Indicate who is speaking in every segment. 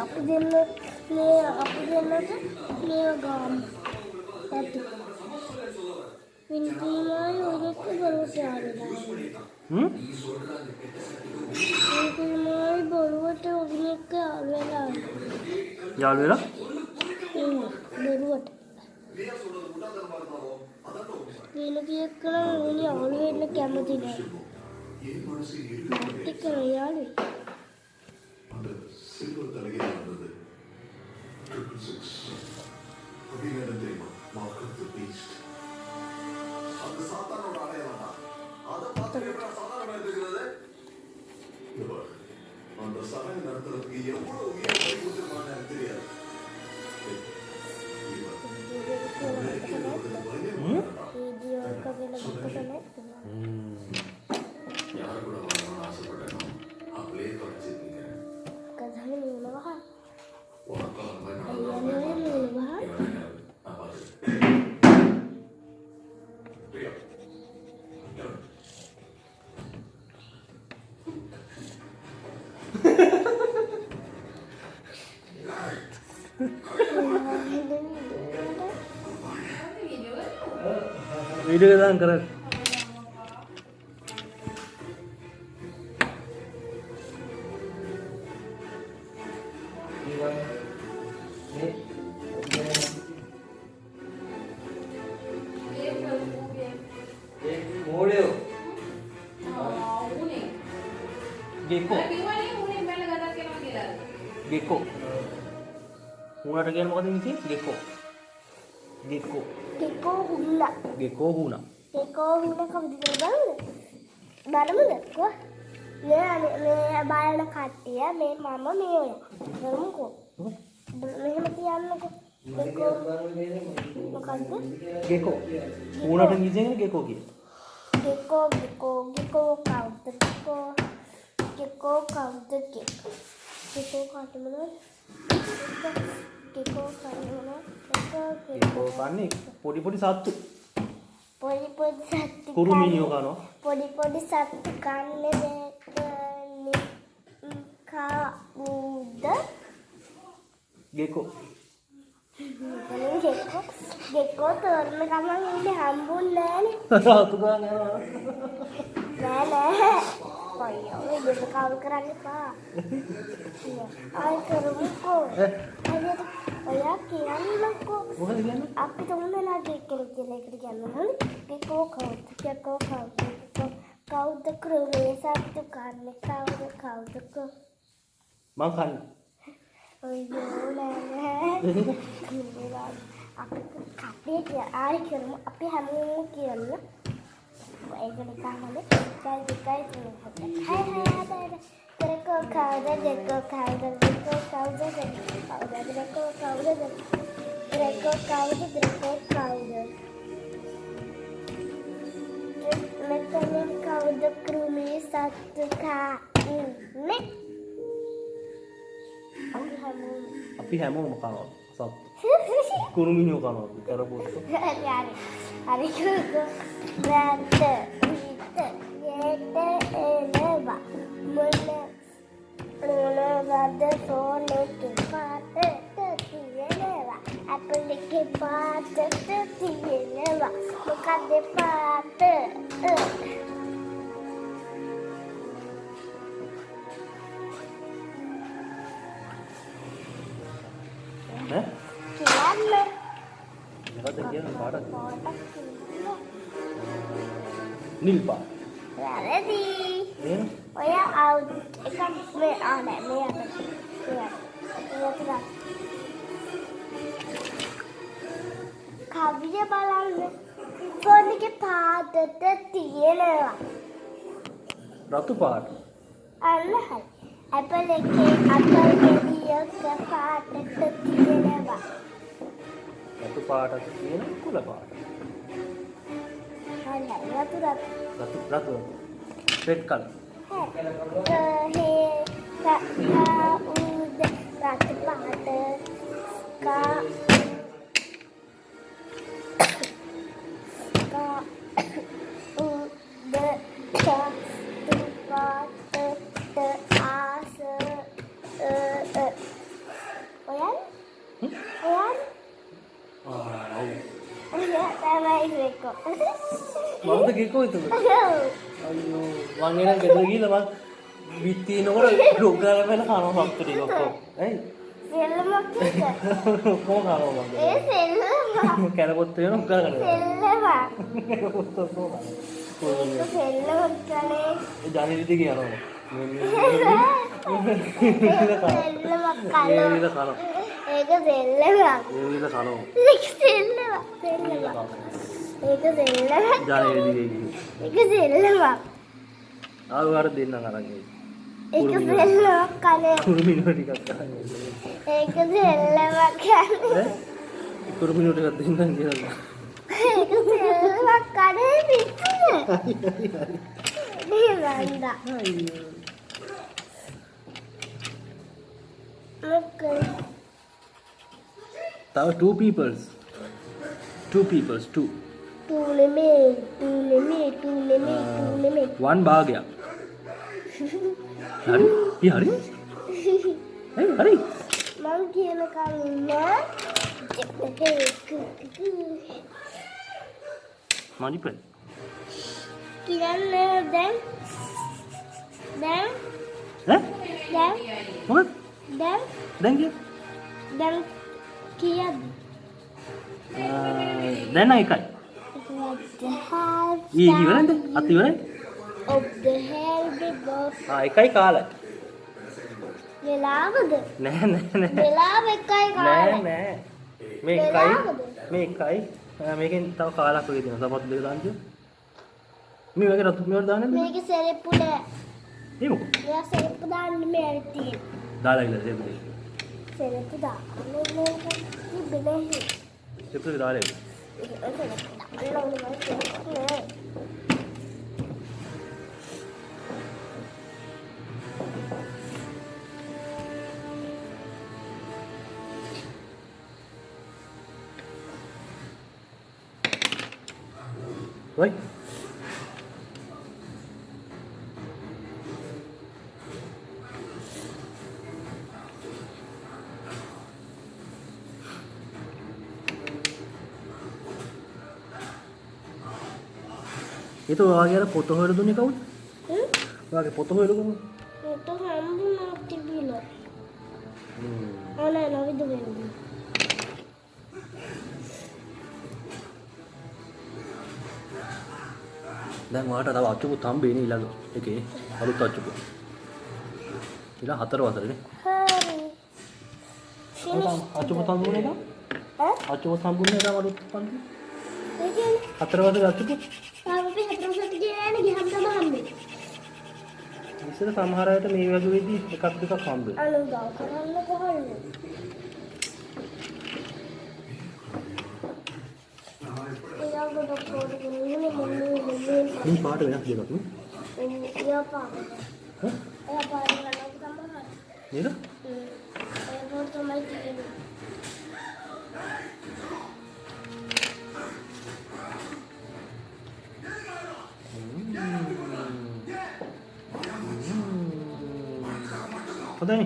Speaker 1: අපි දෙන්න මේ ගාම ඇති වින්තිමයි ඔයක බරුවට යාළුවා වින්තිමයි බරුවට ඔගිනෙක් යාළු වෙලා බරුවට වෙන කීයක් කළා වෙන යාළු වෙන්න කැමති නෑ මට කරා යාළුවා
Speaker 2: Silver Talagina under 666. Abhinandan Mark of the Beast. அந்த சாத்தானோட அடையாளம்டா. அத பார்த்து எப்படா சாதாரணமா எடுத்துக்கிறது? இவர் அந்த சபையை நடத்துறதுக்கு எவ்வளவு உயிரை பறி கொடுத்துருக்கான்னு எனக்கு தெரியாது. யார் கூட வாழணும்னு ஆசைப்பட்டேனோ அப்படியே தொலைச்சிருக்கீங்க.
Speaker 3: वीडियो दान कर गेको हूनाට කියන්නේ මොකද මිසි गेको गेको
Speaker 1: ගෙකෝ හුණා
Speaker 3: गेको हूना
Speaker 1: කවුද කියලා බලමුද කො මේ බලන කට්ටිය මේ මම මේ ඔය බලමුකෝ මෙහෙම කියන්නකෝ ගෙකෝ මොකද්ද
Speaker 3: गेको हूनाට කියන්නේ गेको කිය
Speaker 1: ගෙකෝ කවුද ගෙකෝ කවුද ගෙකෝ කාටමද ගෙකෝ
Speaker 3: කන්නේ පොඩි පොඩි සත්තු
Speaker 1: පොඩි සත්තු
Speaker 3: කුරුමිනියෝ කනවා
Speaker 1: පොඩි සත්තු කන්නේ කවුද
Speaker 3: गेको
Speaker 1: ගෙකෝ තෝරන ගමන් ඉන්නේ හම්බුන්නේ
Speaker 3: සතු ගන්න
Speaker 1: නෑ අයියෝ මේක කවුරු කරන්නේ පා ආයි කරමුකෝ ඔයා කියන්නකෝ
Speaker 3: මොකද කියන්නේ
Speaker 1: අපි තුන්දෙනා ගෙකෙක් කියලා එකට කියන්න ගෙකෝ කවුද ක්‍රමේ සත්තු කන්නේ කවුද
Speaker 3: මං කන්නේ
Speaker 1: ඔයෝ නෑ අපි කපේ කිය ආයි කරමු අපි හැමෝම කියන්න ඒක නිකන්මද කයි හයි Greco cauda Greco cauda Metalin cauda krumi satu kane
Speaker 3: අපි හැමෝම කනවා සත්තු කුරුමිනියෝ කනවා අපි කරපොත්තු
Speaker 1: hari juga berada yete eleva mula berada sole ke pate tieleva apple ke pate tieleva muka de pate Kiana
Speaker 3: මොකද කියන පාඩක් නිල්පා
Speaker 1: Ready. ඔය අවුට් එකක් මේ නෑ මේ අත. කවිය බලන්න. ෆෝන් එකේ පාටට තියෙනවා.
Speaker 3: රතු පාට.
Speaker 1: අන්න හරි. ඇපල් එකේ එළියක පාටට තියෙනවා.
Speaker 3: රතු පාටට තියෙන කුල පාට.
Speaker 1: හරි
Speaker 3: රතු red color
Speaker 1: තමයි ඒකෝ.
Speaker 3: මමද ගෙකෝ එතකොට. අයියෝ මං එනම් ගෙදර ගිහලා මං විත්තිනකොට ඩොග් ගාලා වෙන කනවා සත්තු ටික ඔක්කොම. ඇයි?
Speaker 1: සෙල්ලමක් නේ.
Speaker 3: කොහොම කනවා මං.
Speaker 1: ඒ සෙල්ලම.
Speaker 3: කැලපොත් වෙන ඩොග් ගාලා කනවා.
Speaker 1: සෙල්ලම.
Speaker 3: කැලපොත් ඔක්කොම.
Speaker 1: ඒක සෙල්ලමක් කනේ.
Speaker 3: ඒ ජානි දිගේ යනවා.
Speaker 1: සෙල්ලමක් කනවා.
Speaker 3: ඒ විල කනවා.
Speaker 1: ඒක සෙල්ලමක්.
Speaker 3: ඒ විල කනවා.
Speaker 1: ඒක සෙල්ලමක්. ඒක සෙල්ලමක්.
Speaker 3: ජානි දිගේ ගිහින්.
Speaker 1: ඒක සෙල්ලමක්.
Speaker 3: ආව වර දෙන්නම් අරන් එයි.
Speaker 1: ඒක සෙල්ලමක් කනේ.
Speaker 3: කුරුමිනෝ ටිකක් අරන් එයි.
Speaker 1: ඒක සෙල්ලමක් කනේ.
Speaker 3: කුරුමිනෝ ටිකක් දෙන්නම් කියලා.
Speaker 1: ඒක සෙල්ලමක් කනේ පිටුනේ. නේද?
Speaker 3: අයියෝ.
Speaker 1: Okay.
Speaker 3: තව two peoples. one භාගයක්. හරි? හරි? හරි?
Speaker 1: මං කියන කලින්ම
Speaker 3: මනිපල්.
Speaker 1: කියන්නේ දැන්
Speaker 3: මොකද?
Speaker 1: දැන්
Speaker 3: දැන් කිය.
Speaker 1: කීයද?
Speaker 3: දැන් එකයි. ඉවරද? අත් ඉවරයි?
Speaker 1: of the helmet box.
Speaker 3: එකයි කාලයි.
Speaker 1: වෙලාවද?
Speaker 3: නෑ.
Speaker 1: වෙලාව එකයි කාලයි.
Speaker 3: නෑ. මේ එකයි. මේකෙන් තව කාලක් වගේ තියෙනවා. තවත් දෙක දාන්න කිය. මේ වගේ රතු මේවට දාන්නේ නැද්ද?
Speaker 1: මේකේ සෙරෙප්පු නෑ.
Speaker 3: ඒ මොකද?
Speaker 1: මෙයා සෙරෙප්පු දාන්නේ මෙයාට තියෙන.
Speaker 3: දාලා ඉන්න දෙපිට.
Speaker 1: සෙරෙප්පු දාන්නේ මේක තිබෙන්නේ.
Speaker 3: දෙපිට දාලා ඉන්න. Right? itu ඔයාගේ අර පොත හොයලා දුන්නේ කවුද? ඔයාගේ පොත හොයලා දුන්නේ?
Speaker 1: පොත හම්බුණා තිබිලා. අනේ නවිද වෙන්නේ.
Speaker 3: දැන් ඔයාට තව අච්චුකුත් හම්බෙන්නේ ඊළඟ එකේ අලුත් අච්චුකුත්. ඊළඟ 4 වසරේනේ.
Speaker 1: හරි.
Speaker 3: අච්චුකුත් හම්බුනේ නේද? අච්චුකුත් හම්බුනේ නේද අලුත් පන්ති?
Speaker 1: ඒ කියන්නේ
Speaker 3: 4 වසරේ අච්චුකුත්?
Speaker 1: අපි හතරකට ගියානේ ගියම් තමයි හම්බෙන්නේ.
Speaker 3: ඉතින් සමහර අයට මේ වගේ වෙදී එකක් දෙකක් හම්බෙන්නේ.
Speaker 1: අනුගව කරන්න කොහොමද? එයාගේ ඩොක්ටර් කෙනෙකුනේ මොන්නේ
Speaker 3: මේ පාට වෙනස් දෙයක් නේ.
Speaker 1: එයා පාඩ. එයා පාඩ කරනවා තමයි.
Speaker 3: නේද?
Speaker 1: ඒ පොත තමයි තියෙන්නේ.
Speaker 3: හොඳයි.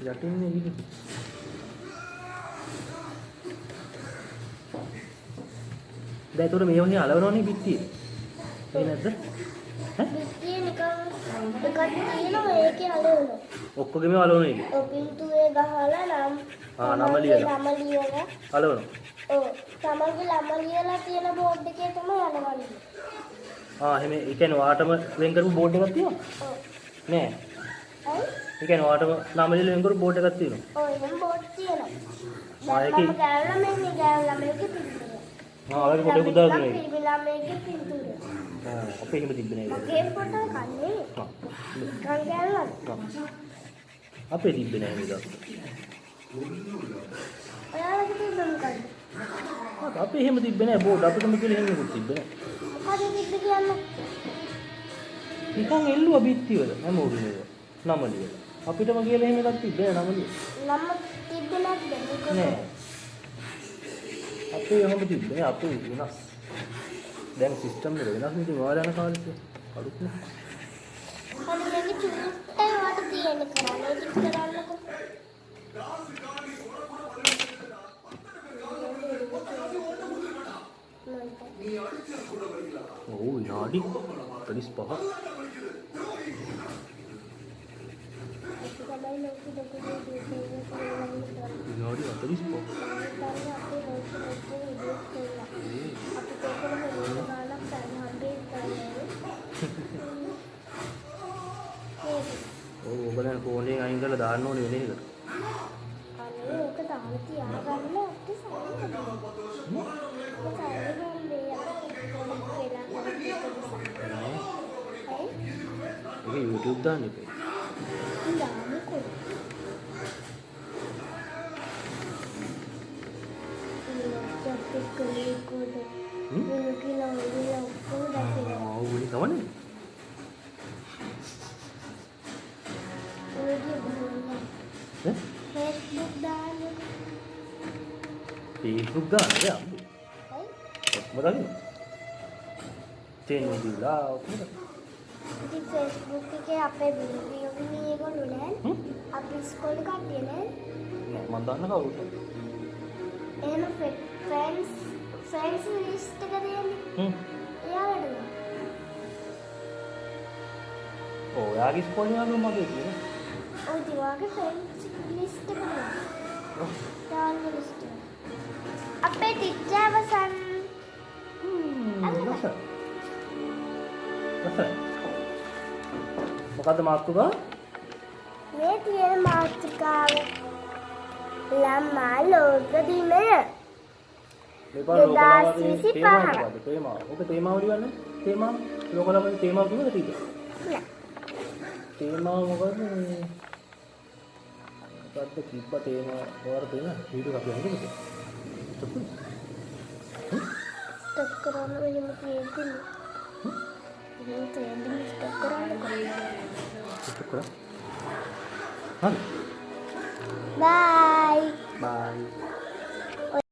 Speaker 3: යටින්නේ ඉන්නේ. දැන් ඒතර මේ වගේ අලවනවනේ පිටියේ. ඒ නැද්ද?
Speaker 1: පිටියේ නිකන් එකක් තියෙනවා ඒකේ අලවනවා.
Speaker 3: ඔක්කොගෙම අලවන එක.
Speaker 1: ඔය පින්තූරේ ගහලා නම්
Speaker 3: නම ලියලා.
Speaker 1: නම ලියලා.
Speaker 3: අලවනවා.
Speaker 1: ඔව්. තමන්ගේ ළම ලියලා තියෙන බෝඩ් එකේ තමයි අලවන්නේ.
Speaker 3: එහෙම ඒ කියන්නේ ඔයාටම වෙන් කරපු බෝඩ් එකක් තියෙනවා?
Speaker 1: ඔව්.
Speaker 3: නෑ.
Speaker 1: හරි?
Speaker 3: ඒ කියන්නේ ඔයාටම නම ලියලා වෙන් කරපු බෝඩ් එකක් තියෙනවා.
Speaker 1: ඔව් එහෙනම් බෝඩ් තියෙනවා.
Speaker 3: ඒකේ
Speaker 1: මම ගෑවලා මේකේ ගෑවලා මේකේ පිටියේ.
Speaker 3: ඔයාලගේ ෆොටෝ එකක් දාලා තියෙනවා.
Speaker 1: පිළිබිලා මේකේ පින්තූරය.
Speaker 3: අපේ එහෙම තිබ්බේ නෑ.
Speaker 1: මගේ ෆොටෝ කන්නේ. කංගෑල්ලා.
Speaker 3: අපේ තිබ්බේ නෑ නේද?
Speaker 1: ඔයාලගේ තිබ්බ මොකද්ද?
Speaker 3: අපේ එහෙම තිබ්බේ නෑ බෝඩ් අපිටම කියලා එහෙම නෙකුත් තිබ්බේ නෑ.
Speaker 1: මොකද තිබ්බ කියන්නේ?
Speaker 3: නිකන් එල්ලුවා බිත්ති වල හැමෝගෙම ඒවා. නමලිය. අපිටම කියලා එහෙම එකක් තිබ්බේ නෑ නමලිය.
Speaker 1: නම තිබ්බේ නැද්ද?
Speaker 3: නෑ. අපේ එහෙම තිබ්බේ නෑ අපේ වෙනස්. දැන් සිස්ටම් එක වෙනස් නේ ඔයාලා යන කාලෙත් අලුත් නේ.
Speaker 1: හරි මේක චුට්ටයි වට තියෙන කරන්නේ ටික කරන්නකො.
Speaker 3: ඔව් විනාඩි 35ක්. විනාඩි 45ක්. ඔව් ඔබ දැන් ෆෝන් එකෙන් අයින් කරලා දාන්න ඕනේ වෙන එකට.
Speaker 1: අනේ ඕක දාලා තියාගන්න අපිට සල්ලි
Speaker 3: ඒක YouTube දාන්න එපා. ඔව් ඒක තමයි. ඈ? Facebook දාන්න යා. මොකද? තේන්නේ දීලා කොහොමද?
Speaker 1: ඉතින් Facebook එකේ අපේ වීඩියෝ ගිහින් ඒගොල්ලෝ නෑ. අපි ඉස්කෝලේ කට්ටිය නෑ.
Speaker 3: මම දන්න කවුද?
Speaker 1: එහෙම ෆ්‍රෙන්ඩ්ස් ලිස්ට් එක දෙන්නේ. එයාලටද?
Speaker 3: ඔව් යාගේ ඉස්කෝලේ යාළුවෝ මගේ කියන.
Speaker 1: ඔය දිවාගේ ෆ්‍රෙන්ඩ්ස් ලිස්ට් එක දෙන්නේ. යාළුවෝ ලිස්ට් එක. අපේ ටීචර් වසන්
Speaker 3: මොකද්ද මාතෘකා?
Speaker 1: මේ තියෙන මාතෘකාව ළමා ලෝක දිනය.
Speaker 3: මේ පාර ලෝක ළමා තේමාව. තේමාව. ඔක තේමාව ලියන්නේ? තේමාව. ලෝක ළමා තේමාව කිව්වද ටීචර්?
Speaker 1: නෑ.
Speaker 3: තේමාව මොකද්ද? මොකද්ද කිව්ව තේමාව? ඔයාලා තේන වීඩියෝ එකක් යන්නේ.
Speaker 1: ස්ටොප් කරන්න වෙලෙම තියෙන්නේ. ඉතින් තේන්නේ ස්ටොප් කරන්න කොහොමද?
Speaker 3: ස්ටොප් කරා. හරි.
Speaker 1: බයි.
Speaker 3: බයි.